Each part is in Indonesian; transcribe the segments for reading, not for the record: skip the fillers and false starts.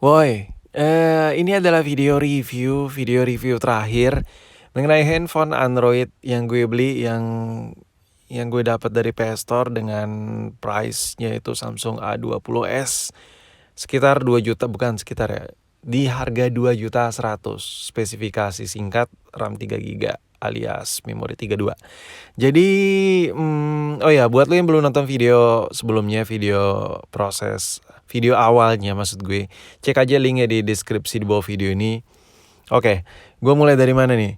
Woi, ini adalah video review terakhir mengenai handphone Android yang gue beli yang gue dapat dari PS Store dengan price-nya itu Samsung A20s sekitar 2 juta, bukan sekitar ya. Di harga 2.100.000, spesifikasi singkat RAM 3 GB alias memori 32. Jadi, oh ya, buat lo yang belum nonton video sebelumnya, video awalnya maksud gue, cek aja linknya di deskripsi di bawah video ini. Oke, gue mulai dari mana nih?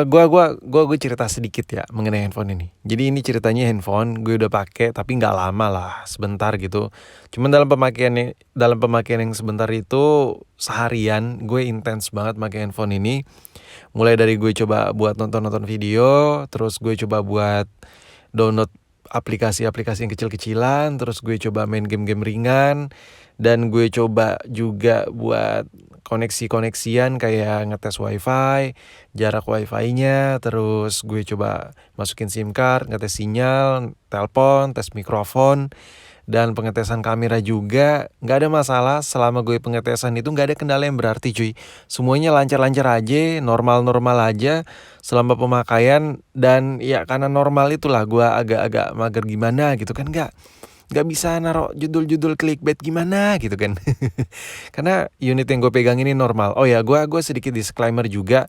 Gue cerita sedikit ya mengenai handphone ini. Jadi ini ceritanya handphone gue udah pakai tapi nggak lama lah, sebentar gitu. Cuman dalam pemakaian yang sebentar itu seharian gue intens banget pakai handphone ini. Mulai dari gue coba buat nonton video, terus gue coba buat download aplikasi-aplikasi yang kecil-kecilan, terus gue coba main game-game ringan, dan gue coba juga buat koneksi-koneksian kayak ngetes wifi, jarak wifi-nya, terus gue coba masukin SIM card, ngetes sinyal, telepon, tes mikrofon, dan pengetesan kamera juga. Nggak ada masalah selama gue pengetesan itu, nggak ada kendala yang berarti cuy. Semuanya lancar-lancar aja, normal-normal aja selama pemakaian. Dan ya karena normal itulah gue agak-agak mager gimana gitu kan, nggak bisa naruh judul-judul clickbait gimana gitu kan. Karena unit yang gue pegang ini normal. Oh ya, gue sedikit disclaimer juga.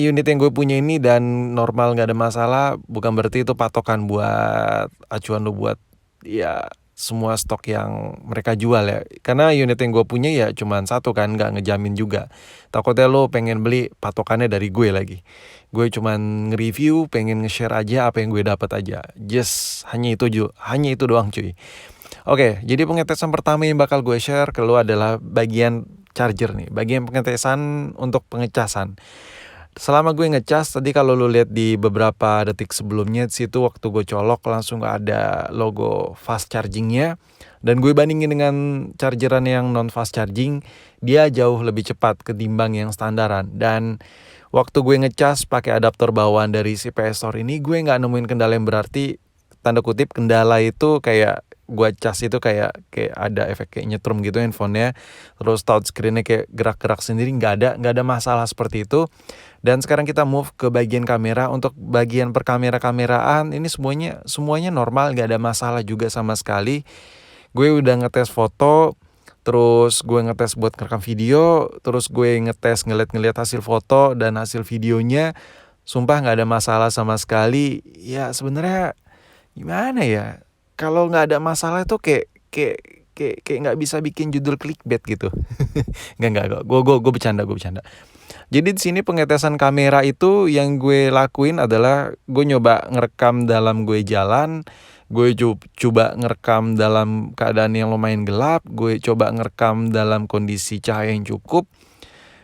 Unit yang gue punya ini dan normal, nggak ada masalah, bukan berarti itu patokan buat acuan lo buat ya semua stok yang mereka jual ya. Karena unit yang gue punya ya cuman satu kan, nggak ngejamin juga. Takutnya lo pengen beli patokannya dari gue lagi. Gue cuman nge-review, pengen nge-share aja apa yang gue dapat aja. Just hanya itu doang cuy. Oke, jadi pengetesan pertama yang bakal gue share ke lo adalah bagian charger nih, bagian pengetesan untuk pengecasan. Selama gue ngecas, tadi kalau lu lihat di beberapa detik sebelumnya, di situ waktu gue colok langsung ada logo fast chargingnya. Dan gue bandingin dengan chargeran yang non fast charging, dia jauh lebih cepat ketimbang yang standaran. Dan waktu gue ngecas pakai adaptor bawaan dari si PS Store ini, gue nggak nemuin kendala yang berarti. Tanda kutip kendala itu kayak gue cas itu kayak ada efek kayak nyetrum gitu handphonenya, terus touchscreennya kayak gerak-gerak sendiri, nggak ada masalah seperti itu. Dan sekarang kita move ke bagian kamera. Untuk bagian perkamera-kameraan ini semuanya normal, nggak ada masalah juga sama sekali. Gue udah ngetes foto, terus gue ngetes buat ngerekam video, terus gue ngetes ngeliat hasil foto dan hasil videonya. Sumpah nggak ada masalah sama sekali. Ya sebenarnya gimana ya? Kalau nggak ada masalah itu kayak nggak bisa bikin judul clickbait gitu. Nggak. Gue bercanda. Jadi di sini pengetesan kamera itu yang gue lakuin adalah gue nyoba ngerekam dalam gue jalan, gue coba ngerekam dalam keadaan yang lumayan gelap, gue coba ngerekam dalam kondisi cahaya yang cukup.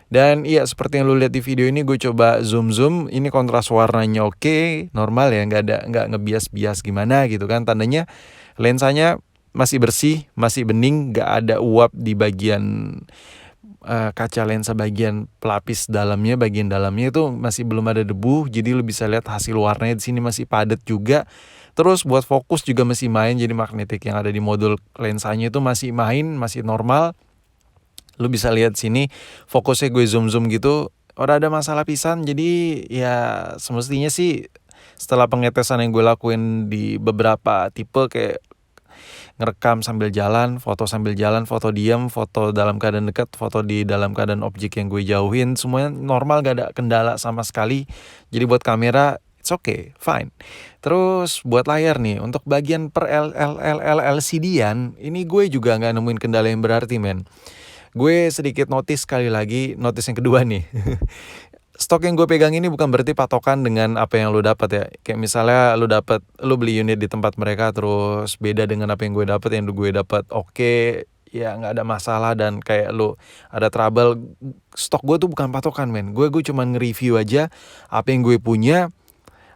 Dan iya, seperti yang lu lihat di video ini, gue coba zoom, ini kontras warnanya oke, normal ya, nggak ngebias-bias gimana gitu kan. Tandanya lensanya masih bersih, masih bening, nggak ada uap di bagian kaca lensa bagian pelapis dalamnya, bagian dalamnya itu masih belum ada debu, jadi lu bisa lihat hasil warnanya di sini masih padat juga. Terus buat fokus juga masih main, jadi magnetik yang ada di modul lensanya itu masih main, masih normal. Lu bisa lihat sini fokusnya gue zoom gitu, ora ada masalah pisan. Jadi ya semestinya sih setelah pengetesan yang gue lakuin di beberapa tipe kayak ngerekam sambil jalan, foto diam, foto dalam keadaan dekat, foto di dalam keadaan objek yang gue jauhin, semuanya normal, gak ada kendala sama sekali. Jadi buat kamera it's okay, fine. Terus buat layar nih, untuk bagian per LCD-an ini gue juga gak nemuin kendala yang berarti men. Gue sedikit notice yang kedua nih. Stok yang gue pegang ini bukan berarti patokan dengan apa yang lu dapat ya. Kayak misalnya lu beli unit di tempat mereka terus beda dengan apa yang gue dapat oke, ya nggak ada masalah, dan kayak lu ada trouble. Stok gue tuh bukan patokan men. Gue cuma nge-review aja apa yang gue punya,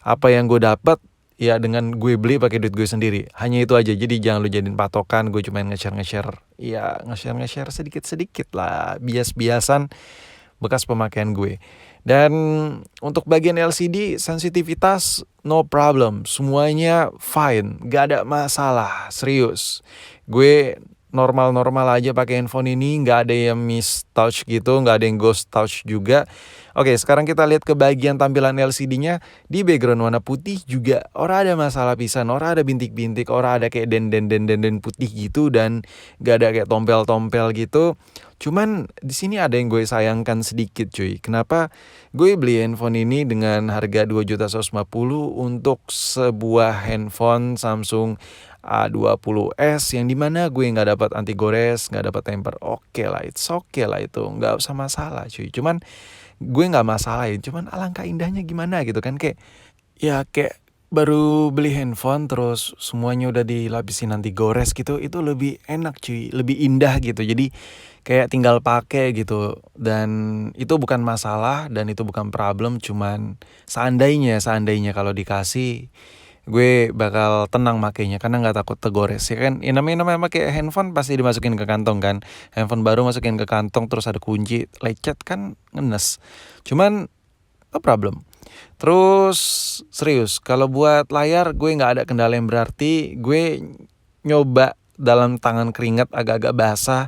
apa yang gue dapat ya dengan gue beli pakai duit gue sendiri. Hanya itu aja. Jadi jangan lu jadiin patokan. Gue cuma nge-share sedikit lah, bias-biasan bekas pemakaian gue. Dan untuk bagian LCD sensitivitas no problem, semuanya fine, gak ada masalah, serius. Gue normal-normal aja pakai handphone ini, nggak ada yang miss touch gitu, nggak ada yang ghost touch juga. Oke, sekarang kita lihat ke bagian tampilan LCD-nya. Di background warna putih juga ora ada masalah pisan, ora ada bintik-bintik, ora ada kayak den putih gitu, dan nggak ada kayak tompel-tompel gitu. Cuman di sini ada yang gue sayangkan sedikit cuy. Kenapa gue beli handphone ini dengan harga 2.150.000 untuk sebuah handphone Samsung A20s yang dimana gue nggak dapat anti gores, nggak dapat temper. Oke lah, it's okay lah itu, nggak usah masalah cuy. Cuman gue nggak masalahin, cuman alangkah indahnya gimana gitu kan, kayak ya kayak baru beli handphone terus semuanya udah dilapisin anti gores gitu, itu lebih enak cuy, lebih indah gitu. Jadi kayak tinggal pakai gitu, dan itu bukan masalah dan itu bukan problem. Cuman seandainya kalau dikasih, gue bakal tenang makainya karena nggak takut tegores ya kan. Ya namanya pakai handphone pasti dimasukin ke kantong kan, handphone baru masukin ke kantong terus ada kunci, lecet kan ngenes. Cuman no problem. Terus serius, kalau buat layar gue nggak ada kendala yang berarti. Gue nyoba dalam tangan keringat agak-agak basah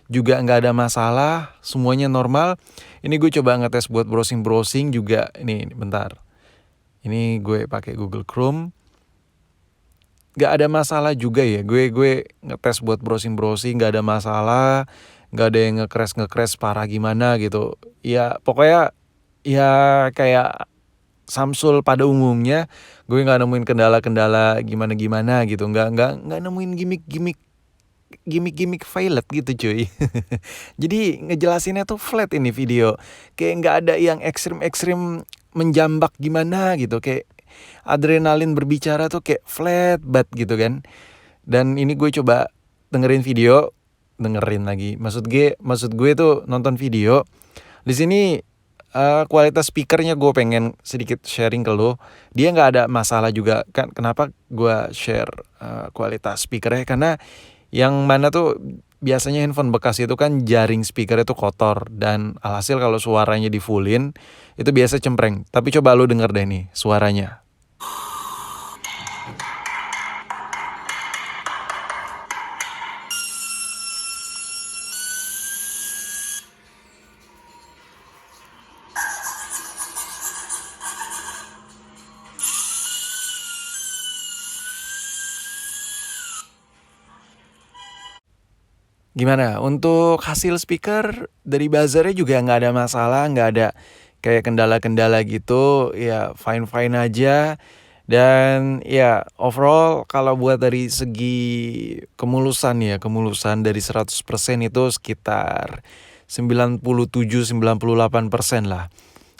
juga nggak ada masalah, semuanya normal. Ini gue coba ngetes buat browsing juga. Ini bentar, ini gue pakai Google Chrome, nggak ada masalah juga ya. Gue ngetes buat browsing nggak ada masalah, nggak ada yang nge-crash parah gimana gitu. Ya pokoknya ya kayak Samsung pada umumnya. Gue nggak nemuin kendala-kendala gimana gitu, nggak nemuin gimmick violet gitu cuy. Jadi ngejelasinnya tuh flat ini video, kayak nggak ada yang ekstrim menjambak gimana gitu, kayak adrenalin berbicara tuh kayak flat banget gitu kan. Dan ini gue coba dengerin lagi, maksud gue tuh nonton video. Di sini kualitas speakernya gue pengen sedikit sharing ke lo. Dia nggak ada masalah juga kan. Kenapa gue share kualitas speakernya? Karena yang mana tuh biasanya handphone bekas itu kan jaring speakernya tuh kotor, dan alhasil kalau suaranya di fullin itu biasa cempreng. Tapi coba lu denger deh nih suaranya. Gimana? Untuk hasil speaker dari buzzernya juga nggak ada masalah, nggak ada kayak kendala-kendala gitu, ya fine-fine aja. Dan ya overall kalau buat dari segi kemulusan dari 100% itu sekitar 97-98% lah.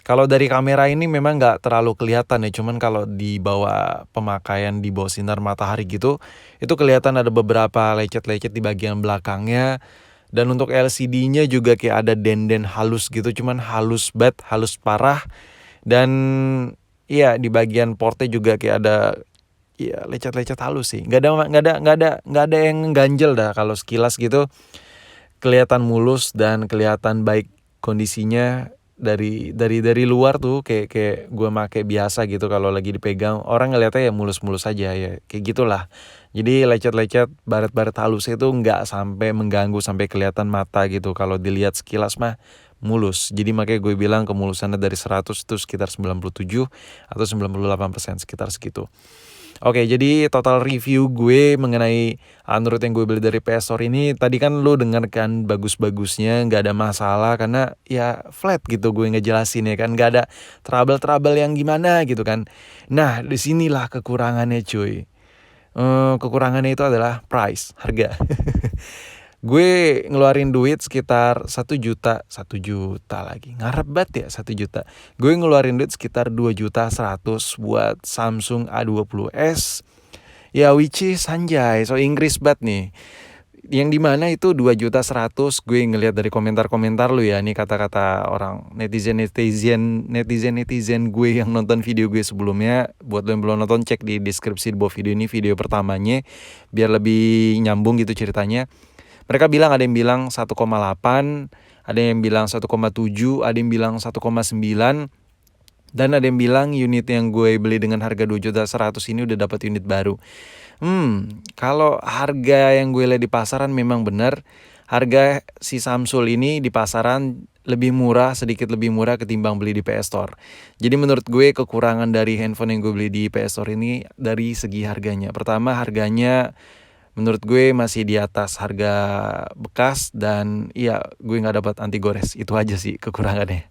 Kalau dari kamera ini memang nggak terlalu kelihatan ya, cuman kalau di bawah pemakaian, di bawah sinar matahari gitu, itu kelihatan ada beberapa lecet-lecet di bagian belakangnya. Dan untuk LCD-nya juga kayak ada den-den halus gitu, cuman halus banget, halus parah. Dan iya di bagian portnya juga kayak ada ya lecet-lecet halus sih. Nggak ada yang ganjel dah, kalau sekilas gitu kelihatan mulus dan kelihatan baik kondisinya. Dari luar tuh kayak gue make biasa gitu, kalau lagi dipegang orang ngeliatnya ya mulus-mulus aja ya kayak gitulah. Jadi lecet-lecet baret-baret halus itu nggak sampai mengganggu sampai kelihatan mata gitu. Kalau dilihat sekilas mah mulus. Jadi makanya gue bilang kemulusannya dari 100 itu sekitar 97 atau 98%, sekitar segitu. Oke, jadi total review gue mengenai Android yang gue beli dari PS Store ini, tadi kan lu denger kan bagus-bagusnya, nggak ada masalah karena ya flat gitu gue ngejelasin ya kan, nggak ada trouble yang gimana gitu kan. Nah, disinilah kekurangannya cuy. Kekurangannya itu adalah price, harga. Gue ngeluarin duit sekitar 1 juta lagi, ngarep banget ya 1 juta. Gue ngeluarin duit sekitar 2.100.000 buat Samsung A20s. Ya which is anjay, so Inggris banget nih. Yang dimana itu 2.100.000, gue ngelihat dari komentar-komentar lu ya, nih kata-kata orang netizen gue yang nonton video gue sebelumnya. Buat lo yang belum nonton, cek di deskripsi di bawah video ini, video pertamanya, biar lebih nyambung gitu ceritanya. Mereka bilang, ada yang bilang 1,8, ada yang bilang 1,7, ada yang bilang 1,9, dan ada yang bilang unit yang gue beli dengan harga 2.100.000 ini udah dapat unit baru. Kalau harga yang gue lihat di pasaran memang benar. Harga si Samsul ini di pasaran lebih murah, sedikit lebih murah ketimbang beli di PS Store. Jadi menurut gue kekurangan dari handphone yang gue beli di PS Store ini dari segi harganya. Pertama, harganya menurut gue masih di atas harga bekas dan iya gue nggak dapat anti gores. Itu aja sih kekurangannya.